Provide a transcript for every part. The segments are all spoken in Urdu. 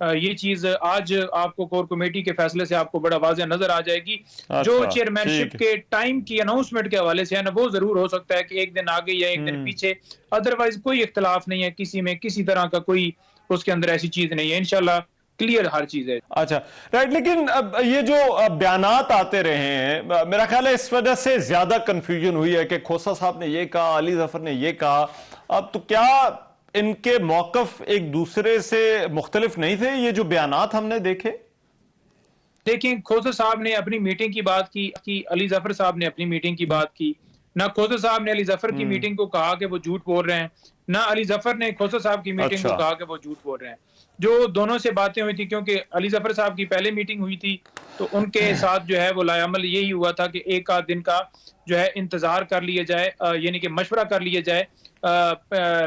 یہ چیز آج آپ کو کور کمیٹی کے فیصلے سے آپ کو بڑا واضح نظر آ جائے گی. جو چیئرمین شپ کے ٹائم کی اناؤنسمنٹ کے حوالے سے ہے نا، وہ ضرور ہو سکتا ہے کہ ایک دن آگے یا ایک دن پیچھے، ادروائز کوئی اختلاف نہیں ہے کسی میں، کسی طرح کا کوئی اس کے اندر ایسی چیز نہیں ہے. انشاءاللہ کلیئر ہر چیز ہے. اچھا رائٹ، لیکن اب یہ جو بیانات آتے رہے ہیں، میرا خیال ہے اس وجہ سے زیادہ کنفیوژن ہوئی ہے کہ کھوسہ صاحب نے یہ کہا، علی ظفر نے یہ کہا. اب تو کیا ان کے موقف ایک دوسرے سے مختلف نہیں تھے؟ یہ جو بیانات ہم نے دیکھے، دیکھیں کھوسہ صاحب نے اپنی میٹنگ کی بات کی، علی ظفر صاحب نے اپنی میٹنگ کی بات کی. نہ کھوسہ صاحب نے علی ظفر کی میٹنگ کو کہا کہ وہ جھوٹ بول رہے ہیں، نہ علی ظفر نے کھوسہ صاحب کی میٹنگ کو کہا کہ وہ جھوٹ بول رہے ہیں. جو دونوں سے باتیں ہوئی تھی، کیونکہ علی ظفر صاحب کی پہلے میٹنگ ہوئی تھی تو ان کے ساتھ جو ہے وہ لائے عمل یہی ہوا تھا کہ ایک آدھ دن کا جو ہے انتظار کر لیا جائے، یعنی کہ مشورہ کر لیا جائے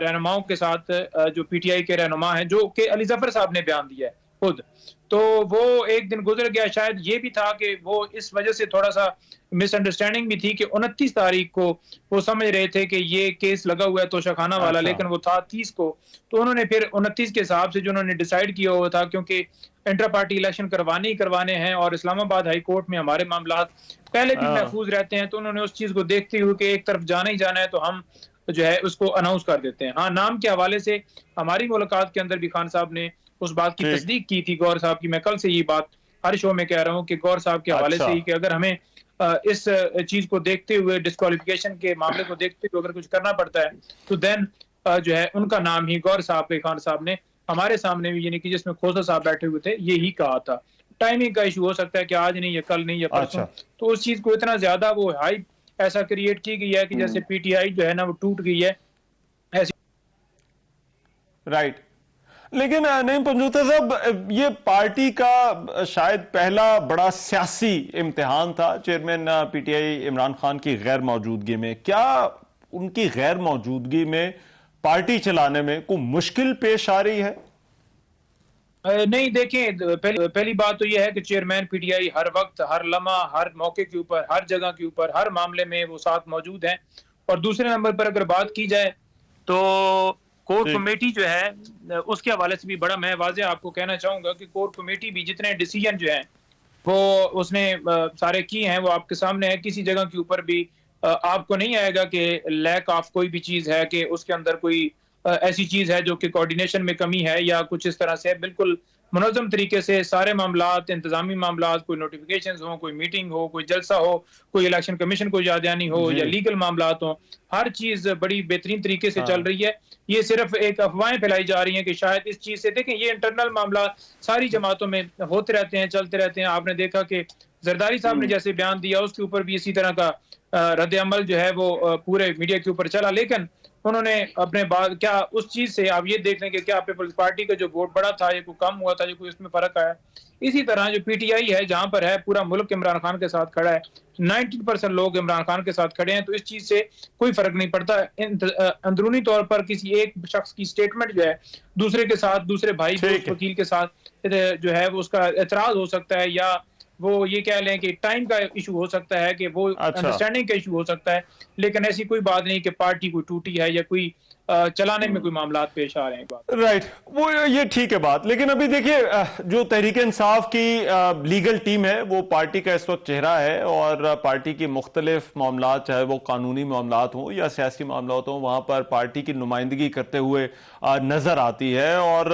رہنماؤں کے ساتھ، جو پی ٹی آئی کے رہنما ہیں، جو کہ علی ظفر صاحب نے بیان دیا ہے خود. تو وہ ایک دن گزر گیا. شاید یہ بھی تھا کہ وہ اس وجہ سے تھوڑا سا مس انڈرسٹینڈنگ بھی تھی کہ 29 تاریخ کو وہ سمجھ رہے تھے کہ یہ کیس لگا ہوا ہے توشہ خانہ والا، لیکن وہ تھا 30 کو. تو انہوں نے پھر 29 کے حساب سے جو انہوں نے ڈیسائیڈ کیا ہوا تھا، کیونکہ انٹر پارٹی الیکشن کروانے ہیں اور اسلام آباد ہائی کورٹ میں ہمارے معاملات پہلے بھی محفوظ رہتے ہیں، تو انہوں نے اس چیز کو دیکھتے ہوئے کہ ایک طرف جانا ہی جانا ہے تو ہم جو ہے اس کو اناؤنس کر دیتے ہیں. ہاں، نام کے حوالے سے ہماری ملاقات کے اندر بھی خان صاحب نے اس بات کی تصدیق کی تھی گور صاحب کی. میں کل سے یہ بات ہر شو میں کہہ رہا ہوں کہ گور صاحب کے حوالے سے ہی کہ اگر ہمیں اس چیز کو دیکھتے ہوئے، ڈسکوالیفیکیشن کے معاملے کو دیکھتے ہوئے اگر کچھ کرنا پڑتا ہے تو دین جو ہے ان کا نام ہی گور صاحب کے خان صاحب نے ہمارے سامنے بھی، یعنی کہ جس میں کھوسہ صاحب بیٹھے ہوئے تھے، یہی کہا تھا. ٹائمنگ کا ایشو ہو سکتا ہے کہ آج نہیں یا کل نہیں یا پرسوں، تو اس چیز کو اتنا زیادہ وہ ہائپ ایسا کریٹ کی گئی ہے کہ جیسے پی ٹی آئی جو ہے نا وہ ٹوٹ گئی ہے ایسی. رائٹ. لیکن نعیم پنجوتا صاحب، یہ پارٹی کا شاید پہلا بڑا سیاسی امتحان تھا chairman P T I Imran Khan کی غیر موجودگی میں. کیا ان کی غیر موجودگی میں پارٹی چلانے میں کوئی مشکل پیش آ رہی ہے؟ نہیں، دیکھیں پہلی بات تو یہ ہے کہ چیئرمین پی ٹی آئی ہر وقت، ہر لمحہ، ہر موقع کے اوپر، ہر جگہ کے اوپر، ہر معاملے میں وہ ساتھ موجود ہیں. اور دوسرے نمبر پر اگر بات کی جائے تو کور کمیٹی جو ہے اس کے حوالے سے بھی بڑا میں واضح آپ کو کہنا چاہوں گا کہ کور کمیٹی بھی جتنے ڈیسیجن جو ہیں وہ اس نے سارے کیے ہیں، وہ آپ کے سامنے ہے. کسی جگہ کے اوپر بھی آپ کو نہیں آئے گا کہ لیک آف کوئی بھی چیز ہے، کہ اس کے اندر کوئی ایسی چیز ہے جو کہ کوارڈینیشن میں کمی ہے یا کچھ اس طرح سے. بالکل منظم طریقے سے سارے معاملات، انتظامی معاملات، کوئی نوٹیفیکیشنز ہوں، کوئی میٹنگ ہو، کوئی جلسہ ہو، کوئی الیکشن کمیشن کو یاددہانی ہو یا لیگل معاملات ہوں، ہر چیز بڑی بہترین طریقے سے چل رہی ہے. یہ صرف ایک افواہیں پھیلائی جا رہی ہیں کہ شاید اس چیز سے، دیکھیں یہ انٹرنل معاملات ساری جماعتوں میں ہوتے رہتے ہیں، چلتے رہتے ہیں. آپ نے دیکھا کہ زرداری صاحب نے جیسے بیان دیا اس کے اوپر بھی اسی طرح کا رد عمل جو ہے وہ پورے میڈیا کے اوپر چلا، لیکن انہوں نے اپنے بعد کیا اس چیز سے آپ یہ دیکھ لیں کہ کیا پیپلز پارٹی کا جو ووٹ بڑا تھا یہ کوئی کم ہوا تھا، یہ کوئی اس میں فرق آیا. اسی طرح جو پی ٹی آئی ہے جہاں پر ہے پورا ملک عمران خان کے ساتھ کھڑا ہے، 90% لوگ عمران خان کے ساتھ کھڑے ہیں، تو اس چیز سے کوئی فرق نہیں پڑتا. اندرونی طور پر کسی ایک شخص کی سٹیٹمنٹ جو ہے دوسرے کے ساتھ، دوسرے بھائی دوست وکیل کے ساتھ جو ہے اس کا اعتراض ہو سکتا ہے، یا وہ یہ کہہ لیں کہ ٹائم کا ایشو ہو سکتا ہے، کہ وہ انڈرسٹینڈنگ کا ایشو ہو سکتا ہے، لیکن ایسی کوئی بات نہیں کہ پارٹی کوئی ٹوٹی ہے یا کوئی چلانے میں کوئی معاملات پیش آ رہے ہیں. رائٹ، وہ یہ ٹھیک ہے بات. لیکن ابھی دیکھیے جو تحریک انصاف کی لیگل ٹیم ہے وہ پارٹی کا اس وقت چہرہ ہے، اور پارٹی کی مختلف معاملات، چاہے وہ قانونی معاملات ہوں یا سیاسی معاملات ہوں، وہاں پر پارٹی کی نمائندگی کرتے ہوئے نظر آتی ہے. اور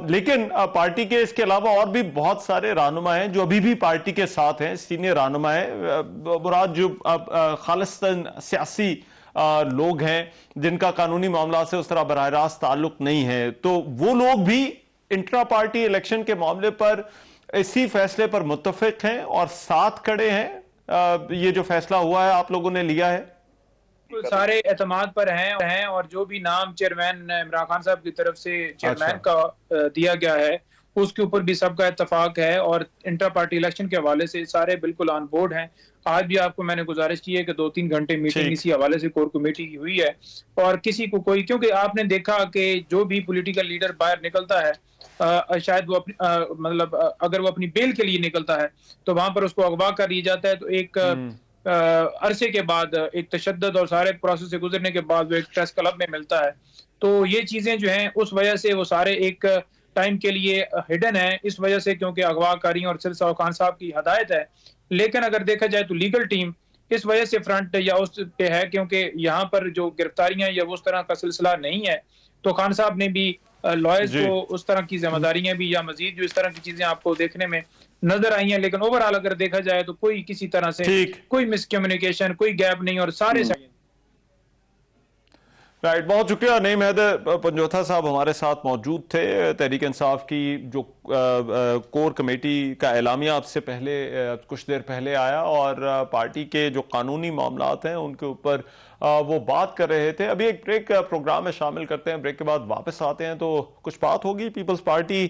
لیکن پارٹی کے اس کے علاوہ اور بھی بہت سارے رہنما ہیں جو ابھی بھی پارٹی کے ساتھ ہیں، سینئر رہنما ہیں، مراد جو خالصتاً سیاسی لوگ ہیں جن کا قانونی معاملات سے اس طرح براہ راست تعلق نہیں ہے. تو وہ لوگ بھی انٹرا پارٹی الیکشن کے معاملے پر اسی فیصلے پر متفق ہیں اور ساتھ کھڑے ہیں. یہ جو فیصلہ ہوا ہے آپ لوگوں نے لیا ہے، سارے اعتماد پر ہیں، اور جو بھی نام چیئرمین عمران خان صاحب کی طرف سے چیئرمین کا دیا گیا ہے اس کے اوپر بھی سب کا اتفاق ہے، اور انٹر پارٹی الیکشن کے حوالے سے سارے بالکل آن بورڈ ہیں. آج بھی آپ کو میں نے گزارش کی ہے کہ 2-3 گھنٹے میٹنگ اسی حوالے سے کور کمیٹی کی ہوئی ہے، اور کسی کو کوئی، کیونکہ آپ نے دیکھا کہ جو بھی پولیٹیکل لیڈر باہر نکلتا ہے شاید وہ مطلب اگر وہ اپنی بیل کے لیے نکلتا ہے تو وہاں پر اس کو اغوا کر لیا جاتا ہے، تو ایک عرصے کے بعد، ایک تشدد اور سارے پروسیس سے گزرنے کے بعد وہ ایک پریس کلب میں ملتا ہے. تو یہ چیزیں جو ہیں اس وجہ سے وہ سارے ایک ٹائم کے لیے ہڈن ہے اس وجہ سے کیونکہ اغوا کاریوں اور سرسا خان صاحب کی ہدایت ہے. لیکن اگر دیکھا جائے تو لیگل ٹیم اس وجہ سے فرنٹ یا اس پہ ہے کیونکہ یہاں پر جو گرفتاریاں یا اس طرح کا سلسلہ نہیں ہے, تو خان صاحب نے بھی لائرز جی کو اس طرح کی ذمہ داریاں بھی یا مزید جو اس طرح کی چیزیں آپ کو دیکھنے میں نظر آئی ہیں. لیکن اوورآل اگر دیکھا جائے تو کوئی کسی طرح سے ٹھیک کوئی مس کمیونیکیشن, کوئی گیپ نہیں, اور سارے رائٹ, بہت شکریہ. نعیم حیدر پنجوتھا صاحب ہمارے ساتھ موجود تھے. تحریک انصاف کی جو کور کمیٹی کا اعلامیہ اب سے پہلے کچھ دیر پہلے آیا اور پارٹی کے جو قانونی معاملات ہیں ان کے اوپر وہ بات کر رہے تھے. ابھی ایک بریک پروگرام میں شامل کرتے ہیں, بریک کے بعد واپس آتے ہیں تو کچھ بات ہوگی پیپلز پارٹی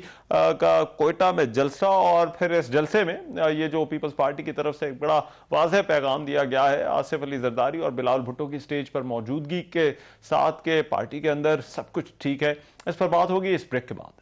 کا کوئٹہ میں جلسہ, اور پھر اس جلسے میں یہ جو پیپلز پارٹی کی طرف سے ایک بڑا واضح پیغام دیا گیا ہے آصف علی زرداری اور بلال بھٹو کی سٹیج پر موجودگی کے ساتھ کہ پارٹی کے اندر سب کچھ ٹھیک ہے. اس پر بات ہوگی اس بریک کے بعد.